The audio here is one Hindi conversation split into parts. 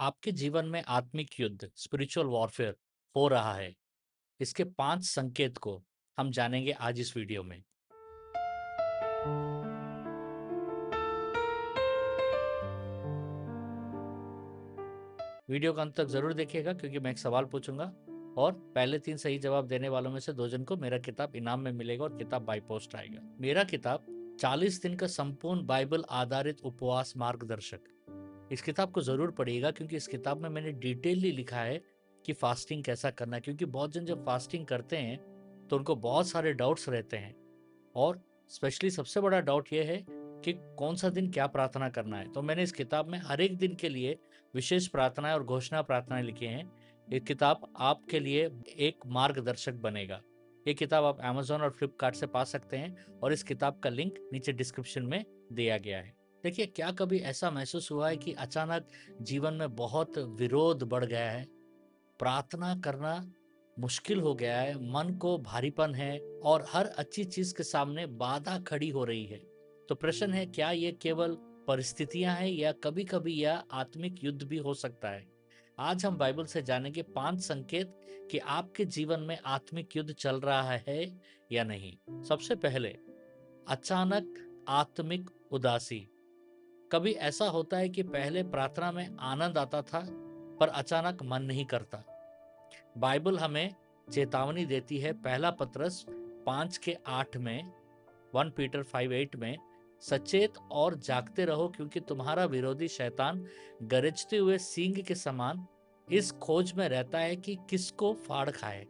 आपके जीवन में आत्मिक युद्ध स्पिरिचुअल वॉरफेयर हो रहा है, इसके 5 संकेत को हम जानेंगे आज इस वीडियो में। वीडियो का अंत तक जरूर देखिएगा क्योंकि मैं एक सवाल पूछूंगा और पहले 3 सही जवाब देने वालों में से 2 जन को मेरा किताब इनाम में मिलेगा और किताब बाय पोस्ट आएगा। मेरा किताब 40 दिन का संपूर्ण बाइबल आधारित उपवास मार्गदर्शक। इस किताब को जरूर पढ़िएगा क्योंकि इस किताब में मैंने डिटेलली लिखा है कि फास्टिंग कैसा करना है, क्योंकि बहुत जन जब फास्टिंग करते हैं तो उनको बहुत सारे डाउट्स रहते हैं और स्पेशली सबसे बड़ा डाउट ये है कि कौन सा दिन क्या प्रार्थना करना है। तो मैंने इस किताब में हर एक दिन के लिए विशेष प्रार्थनाएं और घोषणा प्रार्थनाएं लिखी हैं। ये किताब आपके लिए एक मार्गदर्शक बनेगा। ये किताब आप Amazon और फ्लिपकार्ट से पा सकते हैं और इस किताब का लिंक नीचे डिस्क्रिप्शन में दिया गया है। देखिए, क्या कभी ऐसा महसूस हुआ है कि अचानक जीवन में बहुत विरोध बढ़ गया है, प्रार्थना करना मुश्किल हो गया है, मन को भारीपन है और हर अच्छी चीज के सामने बाधा खड़ी हो रही है। तो प्रश्न है, क्या ये केवल परिस्थितियां हैं या कभी कभी यह आत्मिक युद्ध भी हो सकता है। आज हम बाइबल से जानेंगे 5 संकेत कि आपके जीवन में आत्मिक युद्ध चल रहा है या नहीं। सबसे पहले, अचानक आत्मिक उदासी। कभी ऐसा होता है कि पहले प्रार्थना में आनंद आता था पर अचानक मन नहीं करता। बाइबल हमें चेतावनी देती है। पहला पतरस 5:8 में, 1 पीटर 5:8 में, सचेत और जागते रहो क्योंकि तुम्हारा विरोधी शैतान गरजते हुए सींग के समान इस खोज में रहता है कि किसको फाड़ खाए।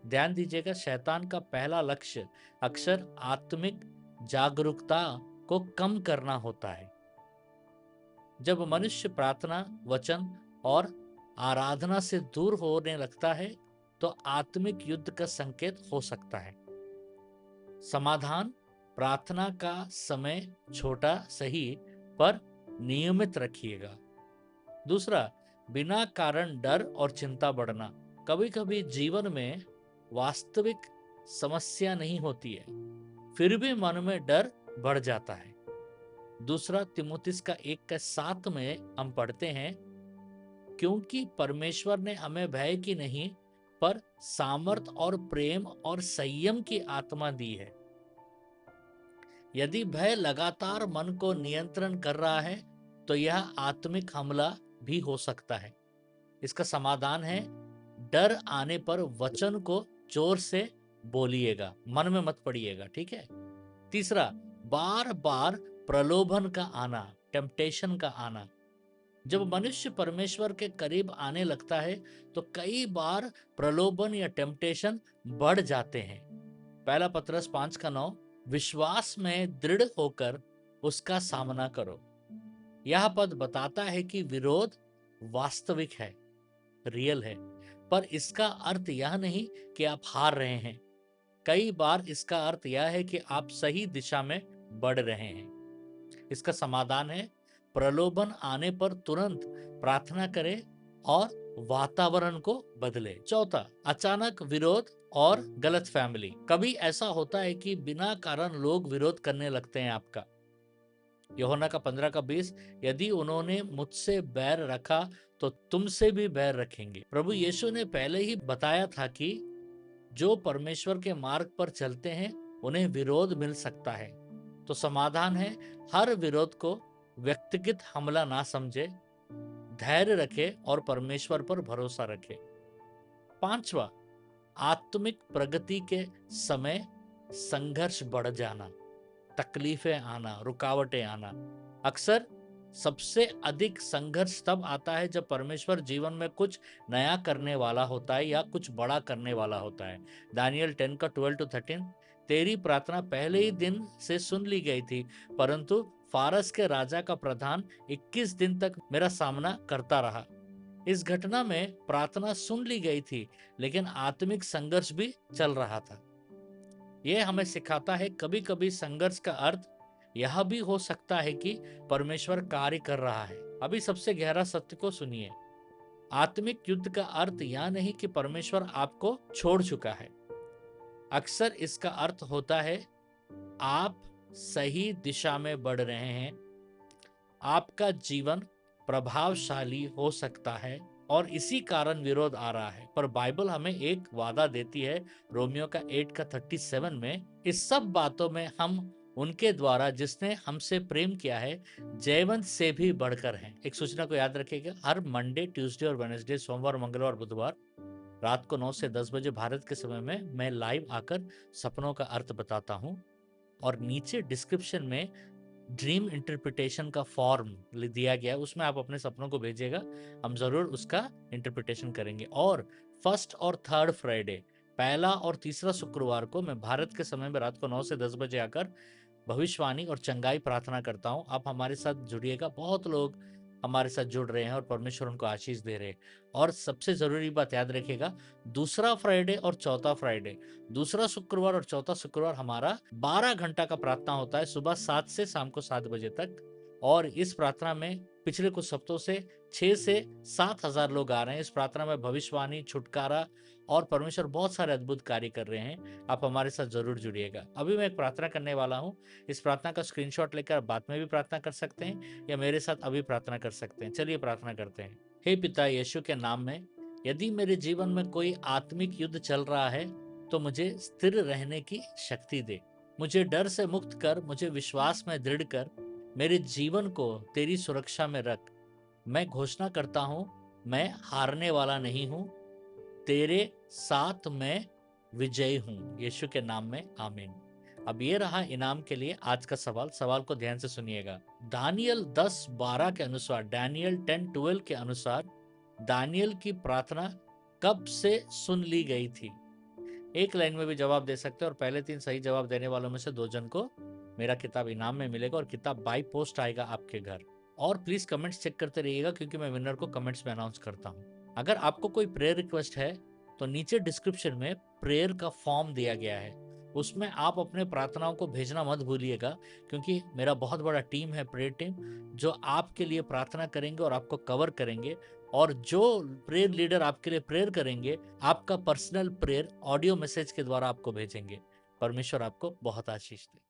ध्यान दीजिएगा, शैतान का पहला लक्ष्य अक्सर आत्मिक जागरूकता को कम करना होता है। जब मनुष्य प्रार्थना, वचन और आराधना से दूर होने लगता है तो आत्मिक युद्ध का संकेत हो सकता है। समाधान, प्रार्थना का समय छोटा सही पर नियमित रखिएगा। दूसरा, बिना कारण डर और चिंता बढ़ना। कभी कभी जीवन में वास्तविक समस्या नहीं होती है, फिर भी मन में डर बढ़ जाता है। दूसरा तिमुथियुस का 1:7 में हम पढ़ते हैं, क्योंकि परमेश्वर ने हमें भय की नहीं पर सामर्थ और प्रेम और संयम की आत्मा दी है। यदि भय लगातार मन को नियंत्रण कर रहा है तो यह आत्मिक हमला भी हो सकता है। इसका समाधान है, डर आने पर वचन को जोर से बोलिएगा, मन में मत पड़िएगा, ठीक है। तीसरा, बार बार प्रलोभन का आना, टेम्पटेशन का आना। जब मनुष्य परमेश्वर के करीब आने लगता है तो कई बार प्रलोभन या टेम्पटेशन बढ़ जाते हैं। पहला पतरस 5:9, विश्वास में दृढ़ होकर उसका सामना करो। यह पद बताता है कि विरोध वास्तविक है, रियल है, पर इसका अर्थ यह नहीं कि आप हार रहे हैं। कई बार इसका अर्थ यह है कि आप सही दिशा में बढ़ रहे हैं। इसका समाधान है, प्रलोभन आने पर तुरंत प्रार्थना करें और वातावरण को बदले। चौथा, अचानक विरोध और गलत फैमिली। कभी ऐसा होता है कि बिना कारण लोग विरोध करने लगते हैं आपका। यूहन्ना का 15:20, यदि उन्होंने मुझसे बैर रखा तो तुमसे भी बैर रखेंगे। प्रभु यीशु ने पहले ही बताया था कि जो परमेश्वर के मार्ग पर चलते हैं उन्हें विरोध मिल सकता है। तो समाधान है, हर विरोध को व्यक्तिगत हमला ना समझे, धैर्य रखे और परमेश्वर पर भरोसा रखे। पांचवा, आत्मिक प्रगति के समय संघर्ष बढ़ जाना, तकलीफें आना, रुकावटें आना। अक्सर सबसे अधिक संघर्ष तब आता है जब परमेश्वर जीवन में कुछ नया करने वाला होता है या कुछ बड़ा करने वाला होता है। दानियल 10:12-13, तेरी प्रार्थना पहले ही दिन से सुन ली गई थी, परंतु फारस के राजा का प्रधान 21 दिन तक मेरा सामना करता रहा। इस घटना में प्रार्थना सुन ली गई थी लेकिन आत्मिक संघर्ष भी चल रहा था। यह हमें सिखाता है, कभी कभी संघर्ष का अर्थ यह भी हो सकता है कि परमेश्वर कार्य कर रहा है। अभी सबसे गहरा सत्य को सुनिए, आत्मिक युद्ध का अर्थ यह नहीं कि परमेश्वर आपको छोड़ चुका है। अक्सर इसका अर्थ होता है आप सही दिशा में बढ़ रहे हैं, आपका जीवन प्रभावशाली हो सकता है और इसी कारण विरोध आ रहा है, पर बाइबल हमें एक वादा देती है रोमियो का 8:37 में, इस सब बातों में हम उनके द्वारा जिसने हमसे प्रेम किया है जयवंत से भी बढ़कर हैं। एक सूचना को याद रखिएगा, हर मंडे, ट्यूसडे और वेडनेसडे, सोमवार, मंगलवार, बुधवार रात को 9 से 10 बजे भारत के समय में मैं लाइव आकर सपनों का अर्थ बताता हूँ। और नीचे डिस्क्रिप्शन में ड्रीम इंटरप्रिटेशन का फॉर्म दिया गया है, उसमें आप अपने सपनों को भेजिएगा, हम जरूर उसका इंटरप्रिटेशन करेंगे। और फर्स्ट और थर्ड फ्राइडे, पहला और तीसरा शुक्रवार को मैं भारत के समय में रात को 9 से 10 बजे आकर भविष्यवाणी और चंगाई प्रार्थना करता हूँ। आप हमारे साथ जुड़िएगा, बहुत लोग हमारे साथ जुड़ रहे हैं और परमेश्वर उनको आशीष दे रहे हैं। और सबसे जरूरी बात याद रखिएगा, दूसरा फ्राइडे और चौथा फ्राइडे, दूसरा शुक्रवार और चौथा शुक्रवार हमारा 12 घंटा का प्रार्थना होता है, सुबह 7 से शाम को 7 बजे तक। और इस प्रार्थना में पिछले कुछ हफ्तों से 6 से 7 हजार लोग आ रहे हैं। इस प्रार्थना में भविष्यवाणी, छुटकारा और परमेश्वर बहुत सारे अद्भुत कार्य कर रहे हैं। आप हमारे साथ जरूर जुड़िएगा। अभी मैं एक प्रार्थना करने वाला हूँ, इस प्रार्थना का स्क्रीनशॉट लेकर बाद में भी प्रार्थना कर सकते हैं या मेरे साथ अभी प्रार्थना कर सकते हैं। चलिए प्रार्थना करते हैं। हे पिता, यीशु के नाम में, यदि मेरे जीवन में कोई आत्मिक युद्ध चल रहा है तो मुझे स्थिर रहने की शक्ति दे। मुझे डर से मुक्त कर, मुझे विश्वास में दृढ़ कर, मेरे जीवन को तेरी सुरक्षा में रख। मैं घोषणा करता हूँ, मैं हारने वाला नहीं हूँ, तेरे साथ मैं विजयी हूँ। यीशु के नाम में आमीन। अब ये रहा इनाम के लिए आज का सवाल। सवाल को ध्यान से सुनिएगा। दानियल 10:12 के अनुसार, डैनियल 10:12 के अनुसार दानियल की प्रार्थना कब से सुन ली गई थी? एक लाइन में भी जवाब दे सकते हैं और पहले 3 सही जवाब देने वालों में से 2 जन को मेरा किताब इनाम में मिलेगा और किताब बाय पोस्ट आएगा आपके घर। और प्लीज कमेंट्स चेक करते रहिएगा क्योंकि मैं विनर को कमेंट्स में अनाउंस करता हूँ। अगर आपको कोई प्रेयर रिक्वेस्ट है तो नीचे डिस्क्रिप्शन में प्रेयर का फॉर्म दिया गया है, उसमें आप अपने प्रार्थनाओं को भेजना मत भूलिएगा, क्योंकि मेरा बहुत बड़ा टीम है, प्रेयर टीम, जो आपके लिए प्रार्थना करेंगे और आपको कवर करेंगे। और जो प्रेयर लीडर आपके लिए प्रेयर करेंगे, आपका पर्सनल प्रेयर ऑडियो मैसेज के द्वारा आपको भेजेंगे। परमेश्वर आपको बहुत आशीष दे।